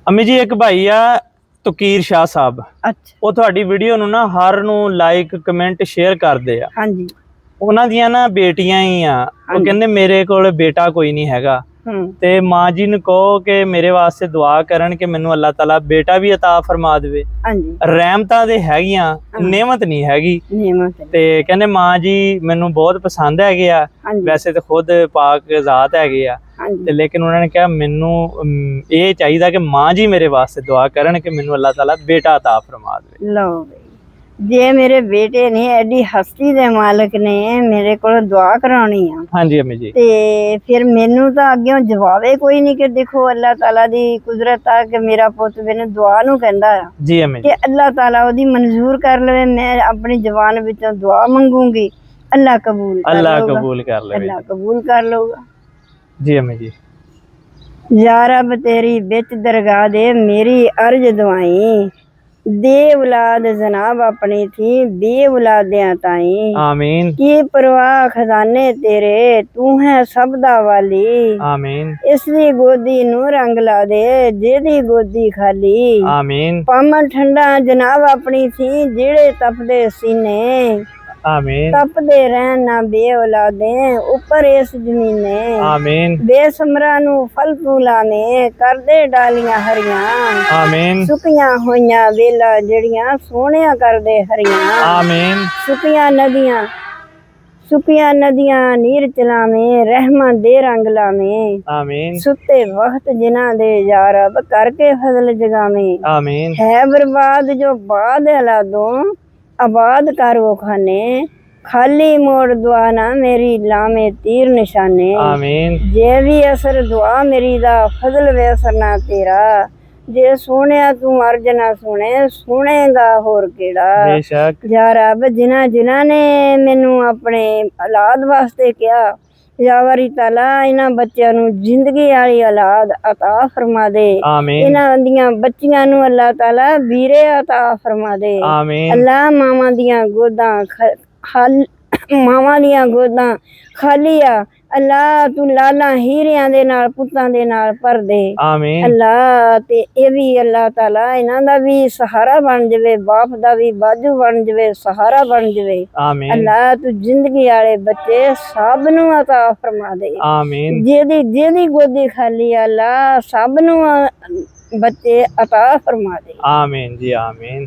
ਅਮੀ ਜੀ ਇੱਕ ਭਾਈ ਆ ਤੁਕੀਰ ਸ਼ਾਹ ਸਾਹਿਬ, ਅੱਛਾ ਉਹ ਤੁਹਾਡੀ ਵੀਡੀਓ ਨੂੰ ਨਾ ਹਰ ਨੂੰ ਲਾਈਕ ਕਮੈਂਟ ਸ਼ੇਅਰ ਕਰਦੇ ਆ। ਹਾਂਜੀ ਉਹਨਾਂ ਦੀਆਂ ਨਾ ਬੇਟੀਆਂ ਹੀ ਆ। ਉਹ ਕਹਿੰਦੇ ਮੇਰੇ ਕੋਲ ਬੇਟਾ ਕੋਈ ਨਹੀਂ ਹੈਗਾ ਤੇ ਮਾਂ ਜੀ ਨੂੰ ਕਹੋ ਕਿ ਮੇਰੇ ਵਾਸਤੇ ਦੁਆ ਕਰਨ ਕਿ ਮੈਨੂੰ ਅੱਲਾਹ ਤਾਲਾ ਬੇਟਾ ਵੀ ਅਤਾ ਫਰਮਾ ਦੇਵੇ। ਹਾਂਜੀ ਰਹਿਮਤਾਂ ਦੇ ਹੈਗੀਆਂ, ਨਿਮਤ ਨਹੀਂ ਹੈਗੀ। ਨਿਯਮਤ ਤੇ ਕਹਿੰਦੇ ਮਾਂ ਜੀ ਮੈਨੂੰ ਬਹੁਤ ਪਸੰਦ ਹੈਗੇ ਆ, ਵੈਸੇ ਤੇ ਖੁਦ ਪਾਕ ਜ਼ਾਤ ਹੈਗੇ ਆ ਤੇ ਲੇਕਿਨ ਉਹਨਾਂ ਨੇ ਕਿਹਾ ਮੈਨੂੰ ਇਹ ਚਾਹੀਦਾ ਕਿ ਮਾਂ ਜੀ ਮੇਰੇ ਵਾਸਤੇ ਦੁਆ ਕਰਨ ਕਿ ਮੈਨੂੰ ਅੱਲਾਹ ਤਾਲਾ ਬੇਟਾ ਅਤਾ ਫਰਮਾ ਦੇਵੇ। ਲਓ ਬਈ, ਜੇ ਮੇਰੇ ਬੇਟੇ ਨੇ ਐਡੀ ਹਸਤੀ ਦੇ ਮਾਲਕ ਨੇ ਮੇਰੇ ਕੋਲ ਦੁਆ ਕਰਾਉਣੀ ਆ, ਹਾਂਜੀ ਅਮੀ ਜੀ, ਤੇ ਫਿਰ ਮੈਨੂੰ ਤਾਂ ਅੱਗੇ ਜਵਾਬੇ ਕੋਈ ਨਹੀਂ ਕਿ ਦੇਖੋ ਅੱਲਾਹ ਤਾਲਾ ਦੀ ਕੁਦਰਤ ਆ ਕਿ ਮੇਰਾ ਪੁੱਤ ਮੈਨੂੰ ਦੁਆ ਨੂੰ ਕਹਿੰਦਾ ਆ ਜੀ ਅਮੀ ਕਿ ਅੱਲਾਹ ਤਾਲਾ ਉਹਦੀ ਮਨਜ਼ੂਰ ਕਰ ਲਵੇ। ਮੈਂ ਆਪਣੀ ਜ਼ਬਾਨ ਵਿੱਚੋਂ ਦੁਆ ਮੰਗੂੰਗੀ, ਅੱਲਾਹ ਕਬੂਲ ਕਰ ਲਊਗਾ, ਅੱਲਾਹ ਕਬੂਲ ਕਰ ਲਵੇ, ਅੱਲਾਹ ਕਬੂਲ ਕਰ ਲਊਗਾ। ਜੀ ਅਮੀ ਜੀ। या रब तेरी बिच दरगाह दे मेरी अर्ज दुआई, दे औलाद जनाब अपनी थी बे औलादियां ताई। आमीन। की परवाह खजाने तेरे तू है सब दा वाली। आमीन। इसदी गोदी नू रंग ला दे जेदी गोदी खाली। आमीन। पामन ठंडा जनाब अपनी थी जेड़े तपदे सीने। आमीन। तपदे रहन ना बे औलादे ऊपर इस जमीने। आमीन। बेसमरा नू फल तू लाने कर दे डालियां हरियां। आमीन। सुकियां होइयां वेला जड़ियां सोहणियां कर दे हरियां। आमीन। सुकियां नदियां नीर चलावे रहमा दे रंग लावे। आमीन। सुते वक्त जिन्हां दे या रब करके फजल जगावे। आमीन। है बर्बाद जो बाद औलादों आबाद कर वो खाने। खाली मोड़ दुआ ना मेरी लामे तीर निशाने। आमीन। जे भी असर दुआ मेरी दा फजल वे असर ना तेरा। जे सोहणिया तू अर्ज ना सुने सुनेगा होर केड़ा। बेशक या रब जिन्हां ने मैनू अपने औलाद वास्ते किया, या वारी ताला इन्हां बच्चियां नू जिंदगी वाली औलाद अता फरमा दे। आमीन। इन्हां दियां बच्चियां नू अल्लाह ताला वीरे अता फरमा दे। आमीन। अल्लाह मावां दियां गोदां खाली आ अल्लाह तू लाला हीरियां दे नाल पुत्तां दे नाल भर दे। आमीन। अल्लाह ते ए भी अल्लाह ताला इन्हां दा भी सहारा बन जावे, बाप दा भी बाजू बन जावे, सहारा बन जावे। आमीन। अल्लाह तू जिंदगी वाले बच्चे सब नू अता फरमा दे। आमीन। जेदी गोदी खाली अल्लाह सब नू बच्चे अता फरमा दे। आमीन जी आमीन।